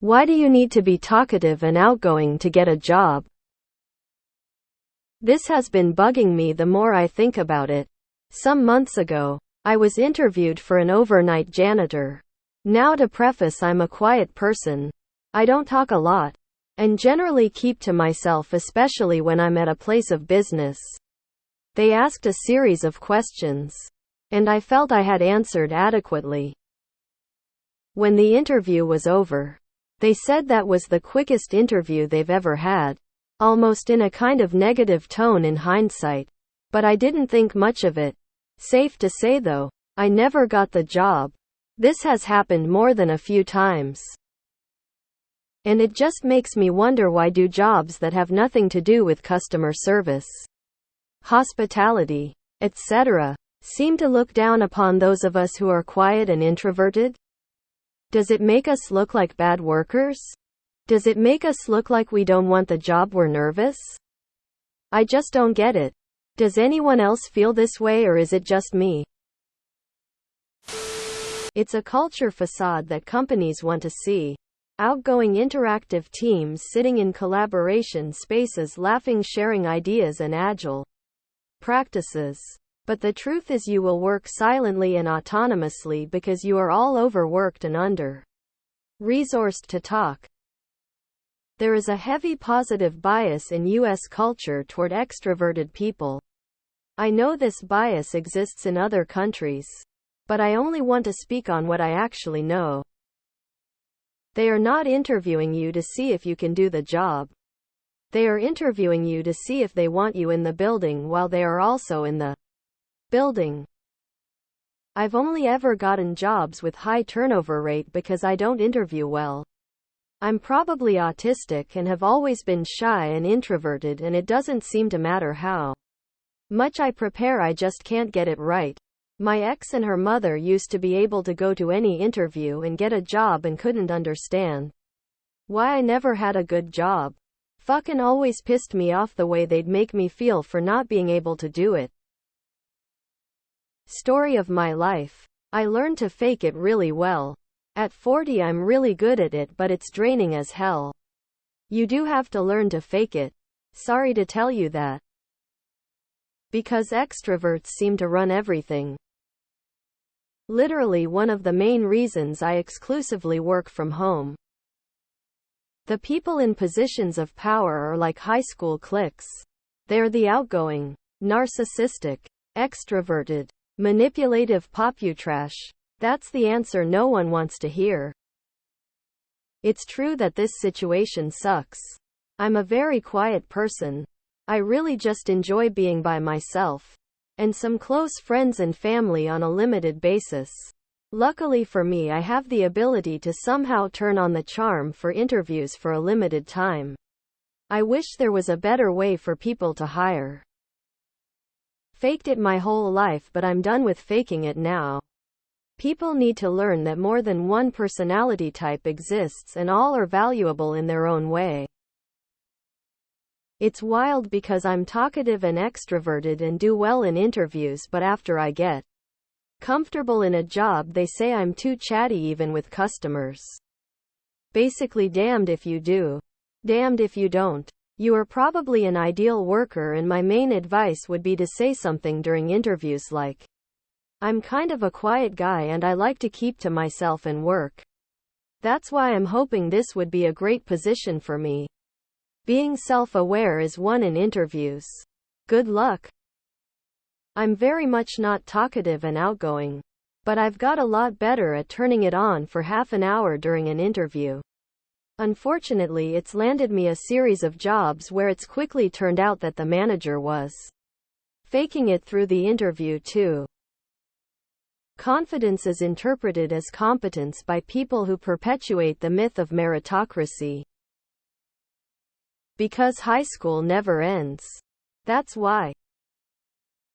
Why do you need to be talkative and outgoing to get a job? This has been bugging me the more I think about it. Some months ago, I was interviewed for an overnight janitor. Now, to preface, I'm a quiet person. I don't talk a lot, and generally keep to myself, especially when I'm at a place of business. They asked a series of questions, and I felt I had answered adequately. When the interview was over, they said that was the quickest interview they've ever had, almost in a kind of negative tone in hindsight. But I didn't think much of it. Safe to say though, I never got the job. This has happened more than a few times. And it just makes me wonder, why do jobs that have nothing to do with customer service, hospitality, etc., seem to look down upon those of us who are quiet and introverted? Does it make us look like bad workers? Does it make us look like we don't want the job, we're nervous? I just don't get it. Does anyone else feel this way, or is it just me? It's a culture facade that companies want to see. Outgoing interactive teams sitting in collaboration spaces, laughing, sharing ideas and agile practices. But the truth is, you will work silently and autonomously because you are all overworked and under-resourced to talk. There is a heavy positive bias in US culture toward extroverted people. I know this bias exists in other countries, but I only want to speak on what I actually know. They are not interviewing you to see if you can do the job. They are interviewing you to see if they want you in the building while they are also in the building. I've only ever gotten jobs with high turnover rate because I don't interview well. I'm probably autistic and have always been shy and introverted, and it doesn't seem to matter how much I prepare, I just can't get it right. My ex and her mother used to be able to go to any interview and get a job and couldn't understand why I never had a good job. Fucking always pissed me off the way they'd make me feel for not being able to do it. Story of my life. I learned to fake it really well. At 40 I'm really good at it, but it's draining as hell. You do have to learn to fake it. Sorry to tell you that. Because extroverts seem to run everything. Literally one of the main reasons I exclusively work from home. The people in positions of power are like high school cliques. They're the outgoing, narcissistic, extroverted, manipulative poputrash. That's the answer no one wants to hear. It's true that this situation sucks. I'm a very quiet person. I really just enjoy being by myself, and some close friends and family on a limited basis. Luckily for me, I have the ability to somehow turn on the charm for interviews for a limited time. I wish there was a better way for people to hire. Faked it my whole life, but I'm done with faking it now. People need to learn that more than one personality type exists and all are valuable in their own way. It's wild because I'm talkative and extroverted and do well in interviews, but after I get comfortable in a job, they say I'm too chatty even with customers. Basically, damned if you do, damned if you don't. You are probably an ideal worker, and my main advice would be to say something during interviews like, I'm kind of a quiet guy and I like to keep to myself and work. That's why I'm hoping this would be a great position for me. Being self-aware is one in interviews. Good luck. I'm very much not talkative and outgoing, but I've got a lot better at turning it on for half an hour during an interview. Unfortunately, it's landed me a series of jobs where it's quickly turned out that the manager was faking it through the interview too. Confidence is interpreted as competence by people who perpetuate the myth of meritocracy. Because high school never ends. That's why.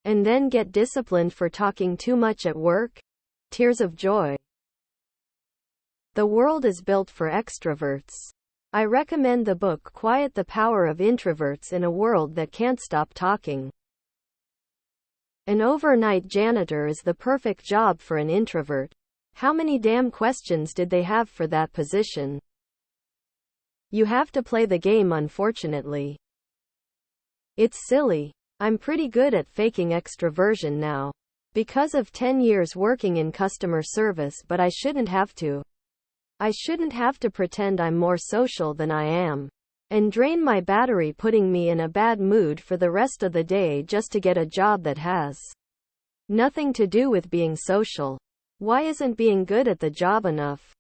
And then get disciplined for talking too much at work? Tears of joy. The world is built for extroverts. I recommend the book Quiet the Power of Introverts in a World That Can't Stop Talking. An overnight janitor is the perfect job for an introvert. How many damn questions did they have for that position? You have to play the game, unfortunately. It's silly. I'm pretty good at faking extroversion now. Because of 10 years working in customer service, but I shouldn't have to. I shouldn't have to pretend I'm more social than I am. And drain my battery, putting me in a bad mood for the rest of the day just to get a job that has nothing to do with being social. Why isn't being good at the job enough?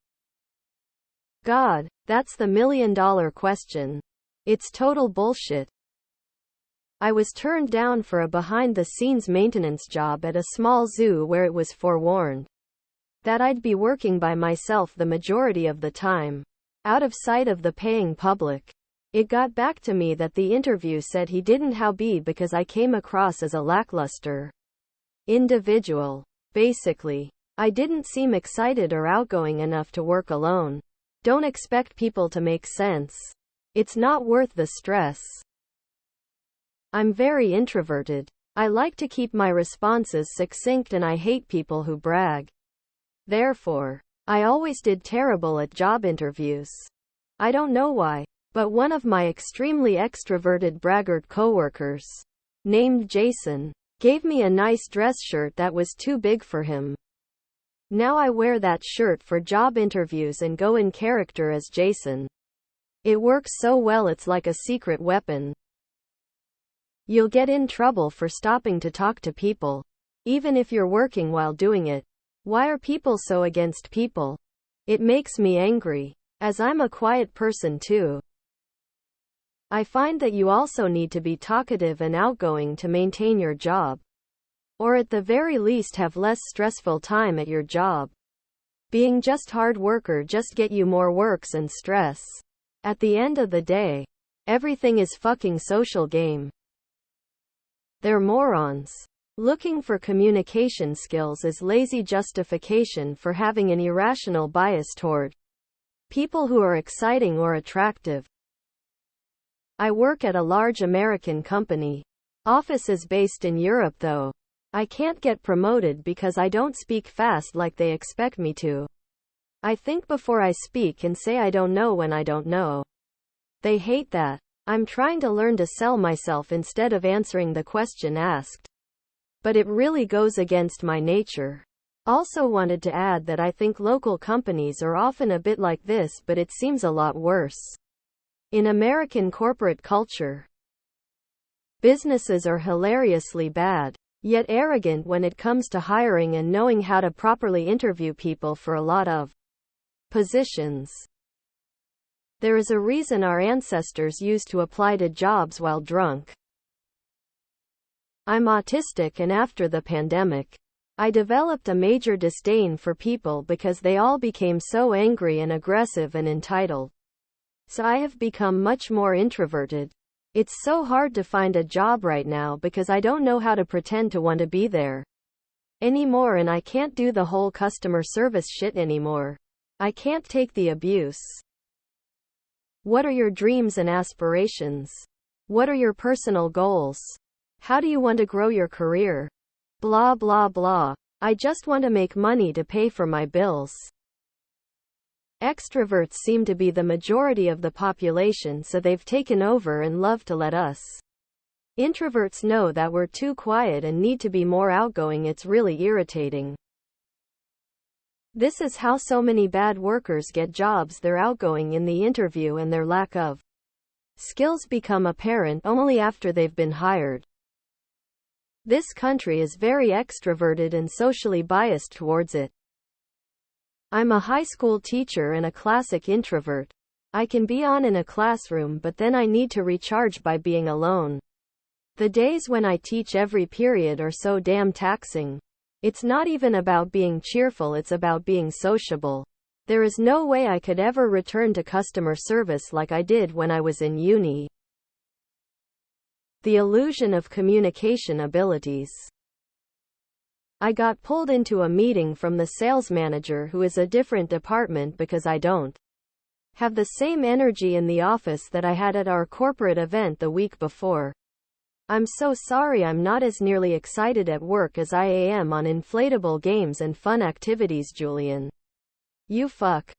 God, that's the million-dollar question. It's total bullshit. I was turned down for a behind-the-scenes maintenance job at a small zoo where it was forewarned that I'd be working by myself the majority of the time, out of sight of the paying public. It got back to me that the interview said he didn't how be because I came across as a lackluster individual. Basically, I didn't seem excited or outgoing enough to work alone. Don't expect people to make sense. It's not worth the stress. I'm very introverted. I like to keep my responses succinct and I hate people who brag. Therefore, I always did terrible at job interviews. I don't know why. But one of my extremely extroverted braggart coworkers, named Jason, gave me a nice dress shirt that was too big for him. Now I wear that shirt for job interviews and go in character as Jason. It works so well, it's like a secret weapon. You'll get in trouble for stopping to talk to people, even if you're working while doing it. Why are people so against people? It makes me angry, as I'm a quiet person too. I find that you also need to be talkative and outgoing to maintain your job. Or at the very least have less stressful time at your job. Being just hard worker just get you more works and stress. At the end of the day, everything is fucking social game. They're morons. Looking for communication skills is lazy justification for having an irrational bias toward people who are exciting or attractive. I work at a large American company. Office is based in Europe though. I can't get promoted because I don't speak fast like they expect me to. I think before I speak and say I don't know when I don't know. They hate that. I'm trying to learn to sell myself instead of answering the question asked. But it really goes against my nature. Also wanted to add that I think local companies are often a bit like this, but it seems a lot worse in American corporate culture. Businesses are hilariously bad, yet arrogant when it comes to hiring and knowing how to properly interview people for a lot of positions. There is a reason our ancestors used to apply to jobs while drunk. I'm autistic, and after the pandemic, I developed a major disdain for people because they all became so angry and aggressive and entitled. So I have become much more introverted. It's so hard to find a job right now because I don't know how to pretend to want to be there anymore, and I can't do the whole customer service shit anymore. I can't take the abuse. What are your dreams and aspirations? What are your personal goals? How do you want to grow your career? Blah blah blah. I just want to make money to pay for my bills. Extroverts seem to be the majority of the population, so they've taken over and love to let us introverts know that we're too quiet and need to be more outgoing. It's really irritating. This is how so many bad workers get jobs. They're outgoing in the interview and their lack of skills become apparent only after they've been hired. This country is very extroverted and socially biased towards it. I'm a high school teacher and a classic introvert. I can be on in a classroom, but then I need to recharge by being alone. The days when I teach every period are so damn taxing. It's not even about being cheerful, it's about being sociable. There is no way I could ever return to customer service like I did when I was in uni. The illusion of communication abilities. I got pulled into a meeting from the sales manager, who is a different department, because I don't have the same energy in the office that I had at our corporate event the week before. I'm so sorry, I'm not as nearly excited at work as I am on inflatable games and fun activities, Julian. You fuck.